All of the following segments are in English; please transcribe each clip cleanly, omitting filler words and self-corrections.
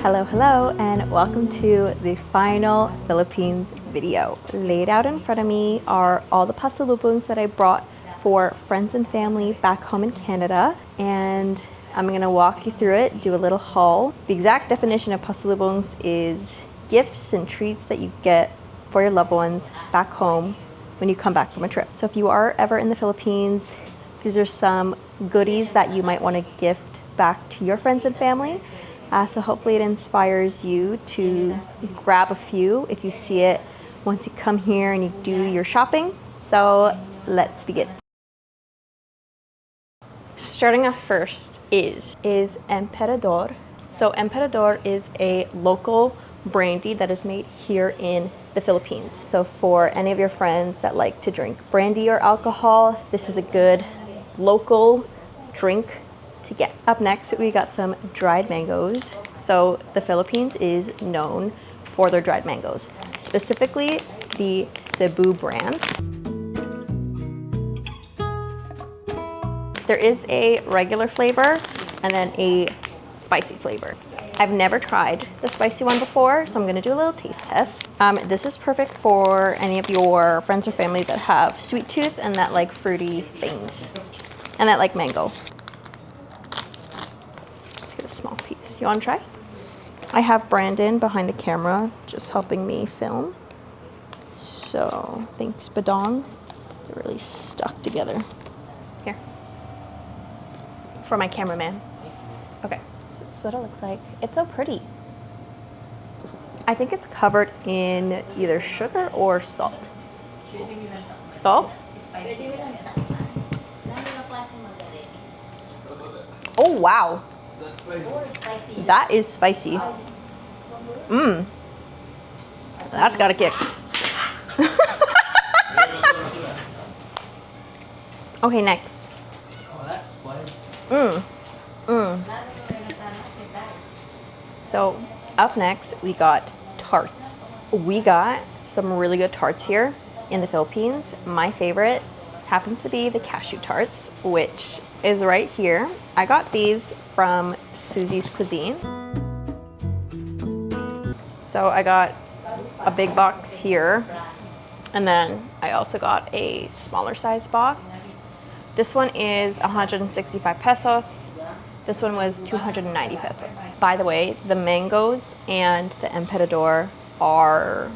Hello, and welcome to the final Philippines video. Laid out in front of me are all the pasalubongs that I brought for friends and family back home in Canada, and I'm gonna walk you through it, do a little haul. The exact definition of pasalubongs is gifts and treats that you get for your loved ones back home when you come back from a trip. So if you are ever in the Philippines, these are some goodies that you might want to gift back to your friends and family. So hopefully it inspires you to grab a few if you see it once you come here and you do your shopping. So let's begin. Starting off first is Emperador. So Emperador is a local brandy that is made here in the Philippines. So for any of your friends that like to drink brandy or alcohol, this is a good local drink to get. Up next, we got some dried mangoes. So the Philippines is known for their dried mangoes, specifically the Cebu brand. There is a regular flavor and then a spicy flavor. I've never tried the spicy one before, so I'm gonna do a little taste test. This is perfect for any of your friends or family that have sweet tooth and that like fruity things and that like mango. A small piece. You want to try? I have Brandon behind the camera just helping me film. So thanks, Badong. They're really stuck together. Here. For my cameraman. Okay, so this is what it looks like. It's so pretty. I think it's covered in either sugar or salt. Salt? Oh, wow. That is spicy. That's got a kick. Okay, next. So up next, we got tarts. We got some really good tarts here in the Philippines. My favorite happens to be the cashew tarts, which is right here. I got these from Susie's Cuisine. So I got a big box here, and then I also got a smaller size box. This one is 165 pesos. This one was 290 pesos. By the way, the mangoes and the Emperador are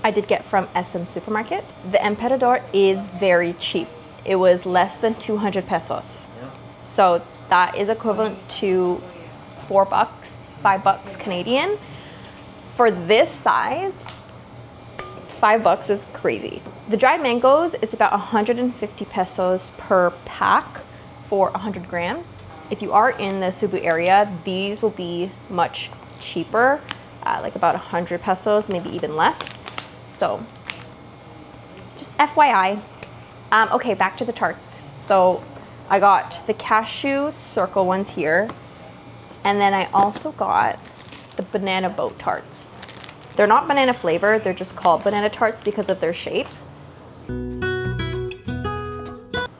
I did get from SM Supermarket. The Emperador is very cheap. It was less than 200 pesos. So that is equivalent to $4, $5 Canadian. For this size, $5 is crazy. The dried mangoes, it's about 150 pesos per pack for 100 grams. If you are in the Cebu area, these will be much cheaper, like about 100 pesos, maybe even less. So just FYI. Okay, back to the tarts. So I got the cashew circle ones here, and then I also got the banana boat tarts. They're not banana flavored, they're just called banana tarts because of their shape.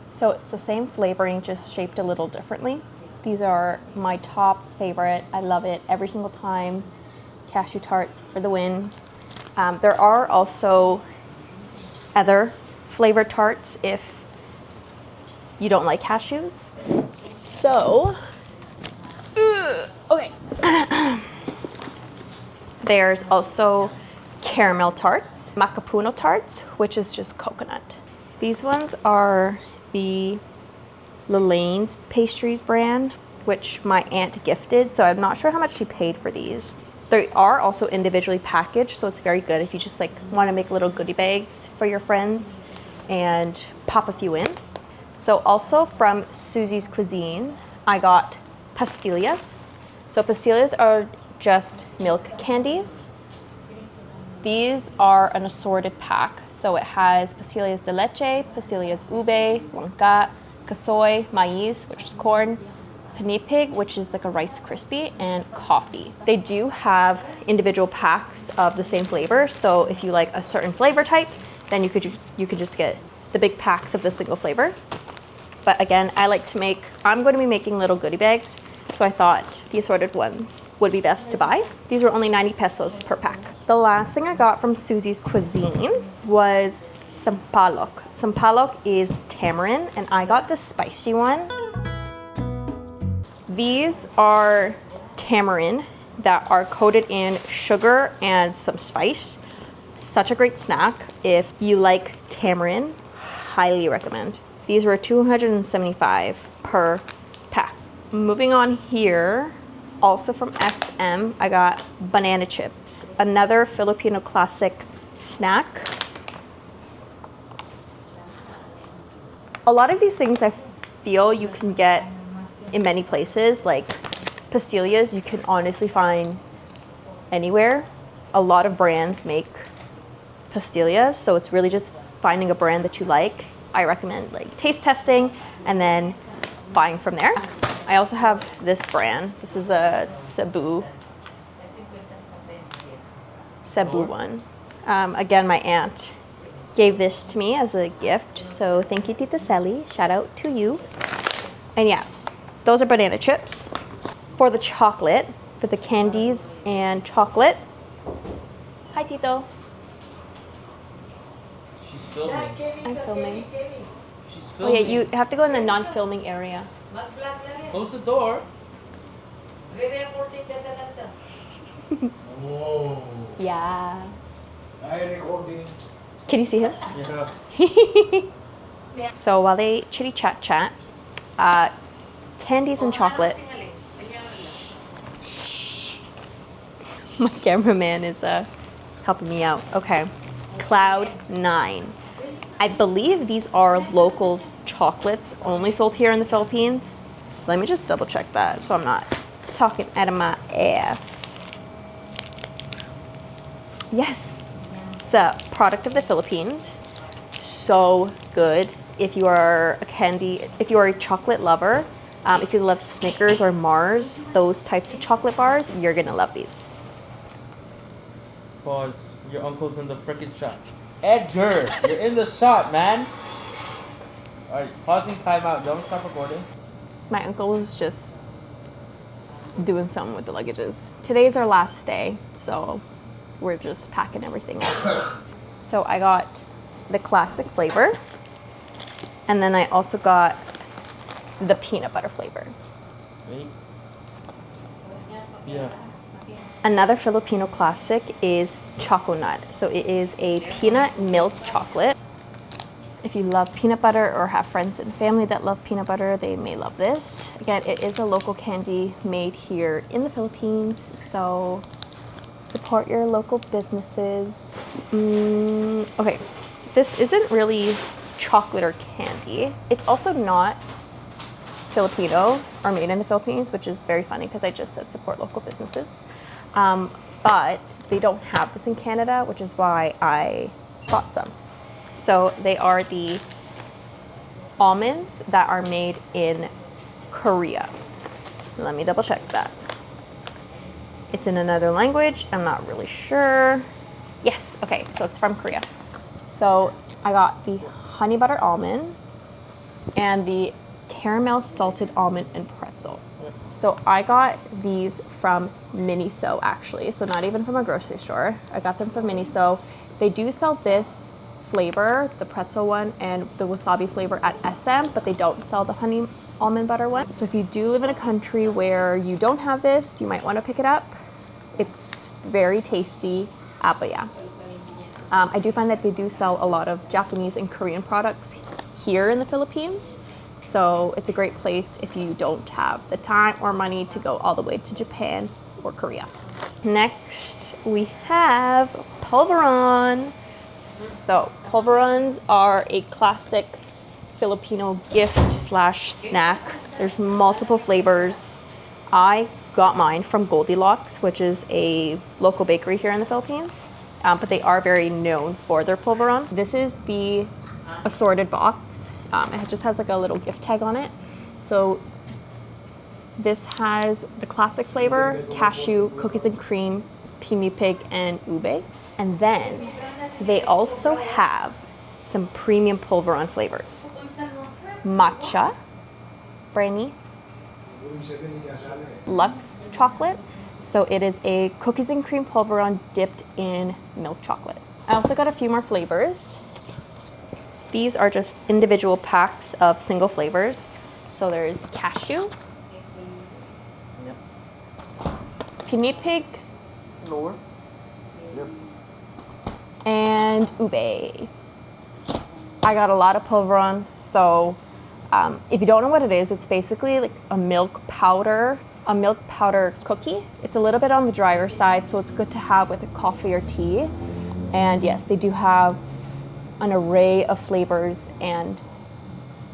So it's the same flavoring, just shaped a little differently. These are my top favorite. I love it every single time. Cashew tarts for the win. There are also other flavored tarts if you don't like cashews. So, okay. There's also caramel tarts, macapuno tarts, which is just coconut. These ones are the Lalane's Pastries brand, which my aunt gifted, so I'm not sure how much she paid for these. They are also individually packaged, so it's very good if you just like want to make little goodie bags for your friends and pop a few in. So also from Susie's Cuisine, I got pastillas. So pastillas are just milk candies. These are an assorted pack. So it has pastillas de leche, pastillas ube, langka, casoy, maíz, which is corn, panipig, which is like a Rice Krispie, and coffee. They do have individual packs of the same flavor. So if you like a certain flavor type, then you could just get the big packs of the single flavor. But again, I'm going to be making little goodie bags So I thought the assorted ones would be best to buy. These were only 90 pesos per pack. The last thing I got from Susie's Cuisine was sampalok. Sampalok is tamarind, and I got the spicy one. These are tamarind that are coated in sugar and some spice. Such a great snack. If you like tamarind, highly recommend. These were 275 per pack. Moving on here, also from SM, I got banana chips, another Filipino classic snack. A lot of these things I feel you can get in many places, like pastillas you can honestly find anywhere. A lot of brands make pastillas, so it's really just finding a brand that you like. I recommend like taste testing and then buying from there. I also have this brand. This is a Cebu one. Again, my aunt gave this to me as a gift, so thank you, Tita Sally. Shout out to you. And yeah, those are banana chips. For the chocolate, for the candies and chocolate. Hi, Tito. She's filming. I'm filming. She's Oh yeah, filming. you have to go in the non-filming area. Close the door. Oh, Yeah. I recording. Can you see him? Yeah. So while they chitty chat, candies and chocolate. My cameraman is helping me out. Okay, Cloud 9. I believe these are local chocolates only sold here in the Philippines. Let me just double check that so I'm not talking out of my ass. Yes, it's a product of the Philippines. So good. If you are a chocolate lover, if you love Snickers or Mars, those types of chocolate bars, you're gonna love these. Pause. Your uncle's in the freaking shot. Edgar, you're in the shot, man. Alright, pausing timeout. Don't stop recording. My uncle was just doing something with the luggages. Today's our last day, so we're just packing everything up. So I got the classic flavor, and then I also got the peanut butter flavor. Wait. Yeah. Another Filipino classic is Choco Nut. So it is a peanut milk chocolate. If you love peanut butter or have friends and family that love peanut butter, they may love this. Again, it is a local candy made here in the Philippines, so support your local businesses. Okay, this isn't really chocolate or candy. It's also not Filipino or made in the Philippines, which is very funny because I just said support local businesses. But they don't have this in Canada, which is why I bought some. So they are the almonds that are made in Korea. Let me double check that. It's in another language. I'm not really sure. Yes, okay, so it's from Korea. So I got the honey butter almond and the caramel salted almond and pretzel. So I got these from Miniso actually, so not even from a grocery store. I got them from Miniso. They do sell this flavor, the pretzel one and the wasabi flavor at SM, but they don't sell the honey almond butter one. So if you do live in a country where you don't have this, you might want to pick it up. It's very tasty, but yeah. I do find that they do sell a lot of Japanese and Korean products here in the Philippines. So it's a great place if you don't have the time or money to go all the way to Japan or Korea. Next, we have Pulvoron. So Pulvorons are a classic Filipino gift slash snack. There's multiple flavors. I got mine from Goldilocks, which is a local bakery here in the Philippines. But they are very known for their Pulvoron. This is the assorted box. It just has like a little gift tag on it. So this has the classic flavor, cashew, cookies and cream, pimi pig, and ube. And then they also have some premium Pulvoron flavors. Matcha, brandy, Lux chocolate. So it is a cookies and cream pulveron dipped in milk chocolate. I also got a few more flavors. These are just individual packs of single flavors. So there's cashew, guinea pig, Lower. Yep. and ube. I got a lot of pulveron, so if you don't know what it is, it's basically like a milk powder cookie. It's a little bit on the drier side, so it's good to have with a coffee or tea. And yes, they do have an array of flavors, and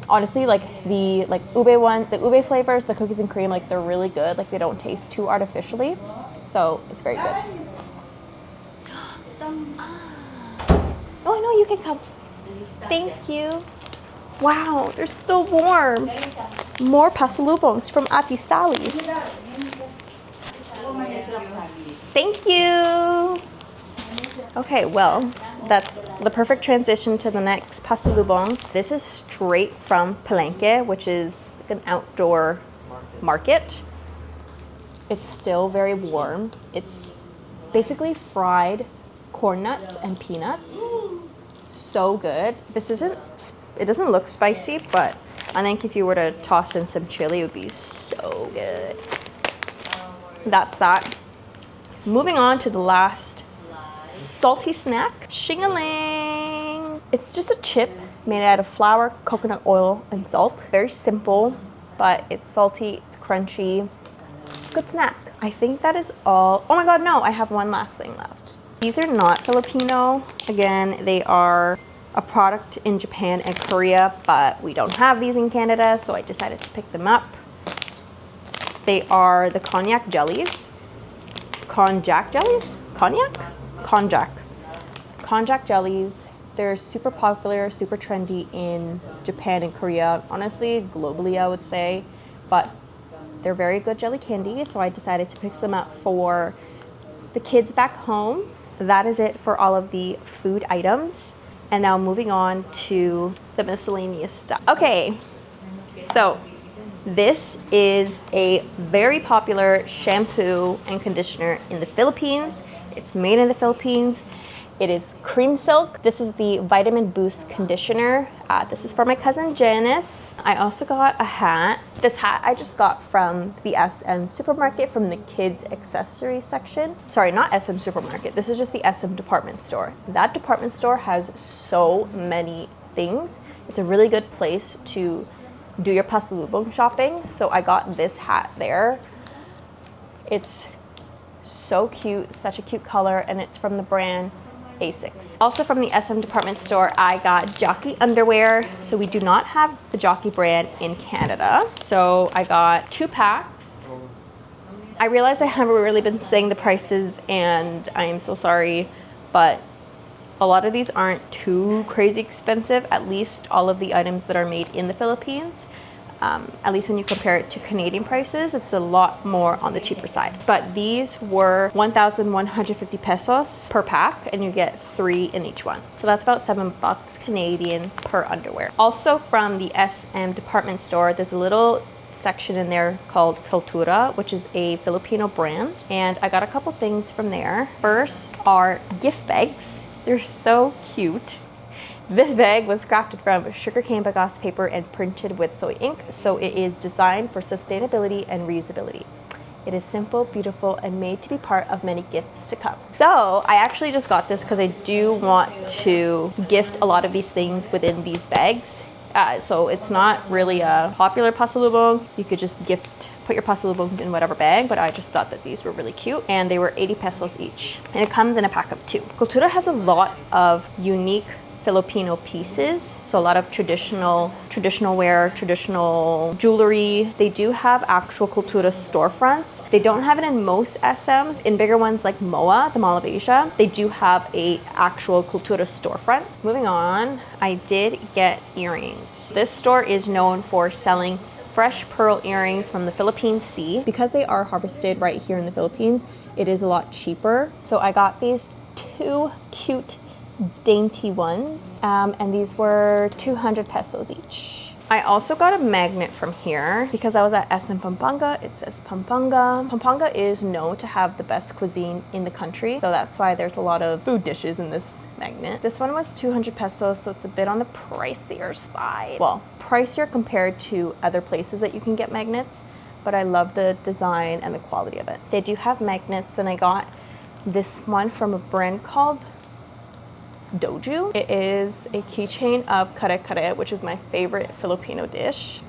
honestly, like the ube flavors, the cookies and cream, like they're really good. Like they don't taste too artificially, so it's very good. Oh, I know you can come. Thank you. Wow, they're still warm. More pasalubongs from Ate Sally. Thank you. Okay, well, that's the perfect transition to the next pasalubong. This is straight from Palenque, which is like an outdoor market. It's still very warm. It's basically fried corn nuts and peanuts. So good. It doesn't look spicy, but I think if you were to toss in some chili, it would be so good. That's that. Moving on to the last salty snack, shing-a-ling. It's just a chip made out of flour, coconut oil, and salt. Very simple, but it's salty, it's crunchy. Good snack. I think that is all. Oh my God, no, I have one last thing left. These are not Filipino. Again, they are a product in Japan and Korea, but we don't have these in Canada, so I decided to pick them up. They are the cognac jellies. Konjac jellies? Cognac? Konjac jellies. They're super popular, super trendy in Japan and Korea. Honestly, globally, I would say. But they're very good jelly candy, so I decided to pick some up for the kids back home. That is it for all of the food items. And now moving on to the miscellaneous stuff. Okay, so this is a very popular shampoo and conditioner in the Philippines. It's made in the Philippines. It is Cream Silk. This is the Vitamin Boost Conditioner. This is for my cousin Janice. I also got a hat. This hat I just got from the SM supermarket from the kids accessory section. Sorry, not SM supermarket. This is just the SM department store. That department store has so many things. It's a really good place to do your pasalubong shopping. So I got this hat there. It's so cute, such a cute color, and it's from the brand A6. Also from the SM department store, I got jockey underwear. So we do not have the jockey brand in Canada. So I got 2 packs. I realize I haven't really been saying the prices, and I am so sorry, but a lot of these aren't too crazy expensive, at least all of the items that are made in the Philippines. At least when you compare it to Canadian prices, it's a lot more on the cheaper side. But these were 1,150 pesos per pack, and you get 3 in each one. So that's about $7 Canadian per underwear. Also from the SM department store, there's a little section in there called Cultura, which is a Filipino brand. And I got a couple things from there. First are gift bags. They're so cute. This bag was crafted from sugarcane bagasse paper and printed with soy ink, so it is designed for sustainability and reusability. It is simple, beautiful, and made to be part of many gifts to come. So I actually just got this because I do want to gift a lot of these things within these bags. So it's not really a popular pasalubong. You could just put your pasalubongs in whatever bag, but I just thought that these were really cute, and they were 80 pesos each. And it comes in a pack of 2. Cultura has a lot of unique Filipino pieces, so a lot of traditional wear, traditional jewelry. They do have actual Cultura storefronts. They don't have it in most SMs. In bigger ones like MOA, the Mall of Asia, they do have a actual Cultura storefront. Moving on, I did get earrings. This store is known for selling fresh pearl earrings from the Philippine Sea. Because they are harvested right here in the Philippines, it is a lot cheaper. So I got these 2 cute dainty ones, and these were 200 pesos each. I also got a magnet from here because I was at SM Pampanga. It says Pampanga. Pampanga is known to have the best cuisine in the country, so that's why there's a lot of food dishes in this magnet. This one was 200 pesos, so it's a bit on the pricier side. Well, pricier compared to other places that you can get magnets, but I love the design and the quality of it. They do have magnets, and I got this one from a brand called Doju. It is a keychain of kare kare, which is my favorite Filipino dish.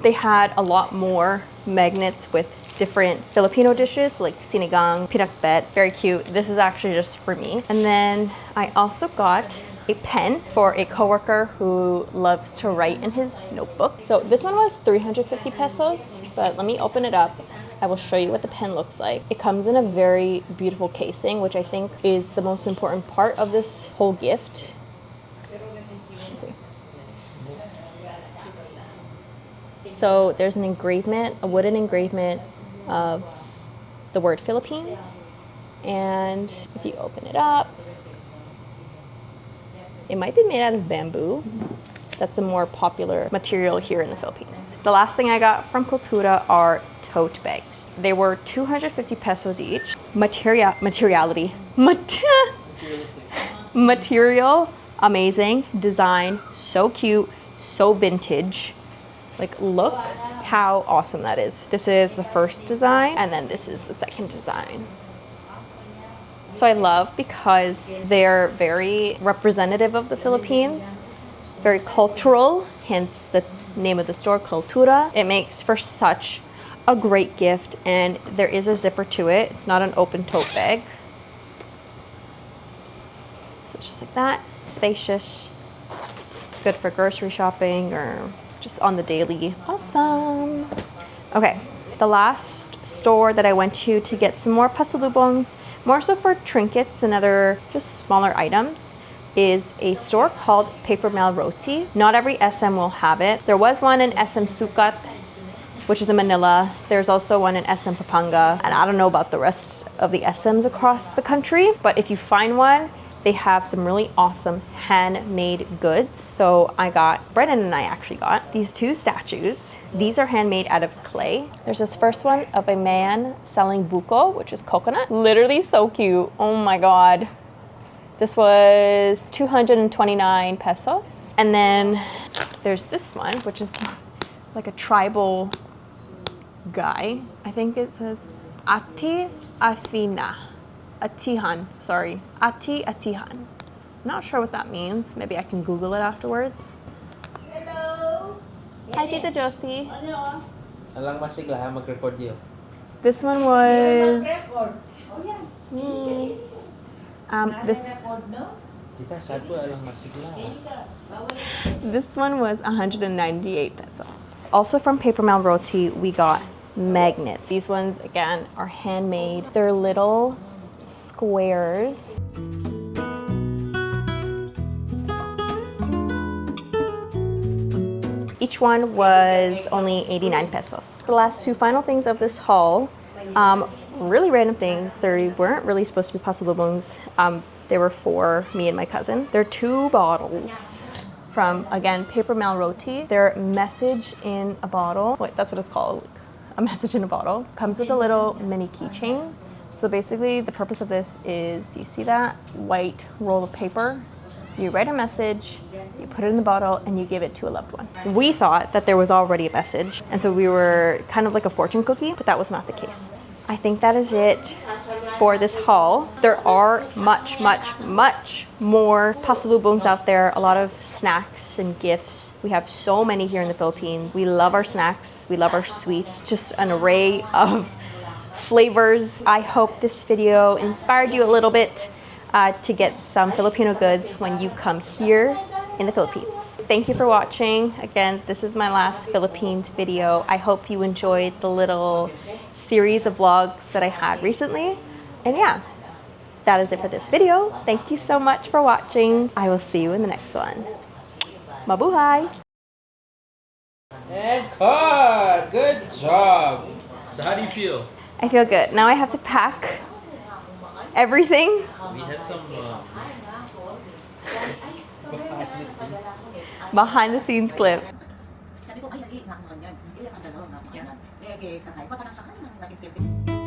They had a lot more magnets with different Filipino dishes like sinigang, pinakbet, very cute. This is actually just for me. And then I also got a pen for a coworker who loves to write in his notebook. So this one was 350 pesos, but let me open it up. I will show you what the pen looks like. It comes in a very beautiful casing, which I think is the most important part of this whole gift. Let's see. So there's an engravement, a wooden engravement of the word Philippines. And if you open it up, it might be made out of bamboo. That's a more popular material here in the Philippines. The last thing I got from Cultura are tote bags. They were 250 pesos each. Material, amazing. Design, so cute, so vintage. Like, look how awesome that is. This is the first design, and then this is the second design. So I love because they're very representative of the Philippines, very cultural, hence the name of the store, Cultura. It makes for such a great gift, and there is a zipper to it. It's not an open tote bag. So it's just like that, spacious, good for grocery shopping or just on the daily. Awesome. Okay, the last store that I went to get some more pasalubongs, more so for trinkets and other just smaller items, is a store called Paper Mail Roti. Not every SM will have it. There was one in SM Sukat, which is in Manila. There's also one in SM Pampanga. And I don't know about the rest of the SMs across the country, but if you find one, they have some really awesome handmade goods. So Brennan and I actually got these two statues. These are handmade out of clay. There's this first one of a man selling buko, which is coconut. Literally so cute. Oh my God. This was 229 pesos. And then there's this one, which is like a tribal guy. I think it says Ati Athena. Atihan, sorry. Ati Atihan. Not sure what that means. Maybe I can Google it afterwards. Hello. Hi, Tita Josie. Ano? Alang masigla ha, mag-record yun. This one was Record. Oh, yeah. me. This Record, no? Kita, sad po, alang masigla. This one was 198 pesos. Also from Paper Mail Roti, we got magnets. These ones, again, are handmade. They're little squares. Each one was only 89 pesos. The last two final things of this haul, really random things. They weren't really supposed to be pasalubongs. They were for me and my cousin. They're two bottles from, again, Paper Mail Roti. They're message in a bottle. Wait, that's what it's called. A message in a bottle. Comes with a little mini keychain. So basically the purpose of this is, you see that white roll of paper? You write a message, you put it in the bottle, and you give it to a loved one. We thought that there was already a message, and so we were kind of like a fortune cookie, but that was not the case. I think that is it for this haul. There are much, much, much more pasalubongs out there, a lot of snacks and gifts. We have so many here in the Philippines. We love our snacks, we love our sweets, just an array of flavors. I hope this video inspired you a little bit to get some Filipino goods when you come here in the Philippines. Thank you for watching. Again, this is my last Philippines video. I hope you enjoyed the little series of vlogs that I had recently. And yeah, that is it for this video. Thank you so much for watching. I will see you in the next one. Mabuhay! And cut! Good job! So how do you feel? I feel good. Now I have to pack everything. We had some behind the scenes Behind the scenes clip. Okay, kakay. Kota lang siya ka naman. Bakit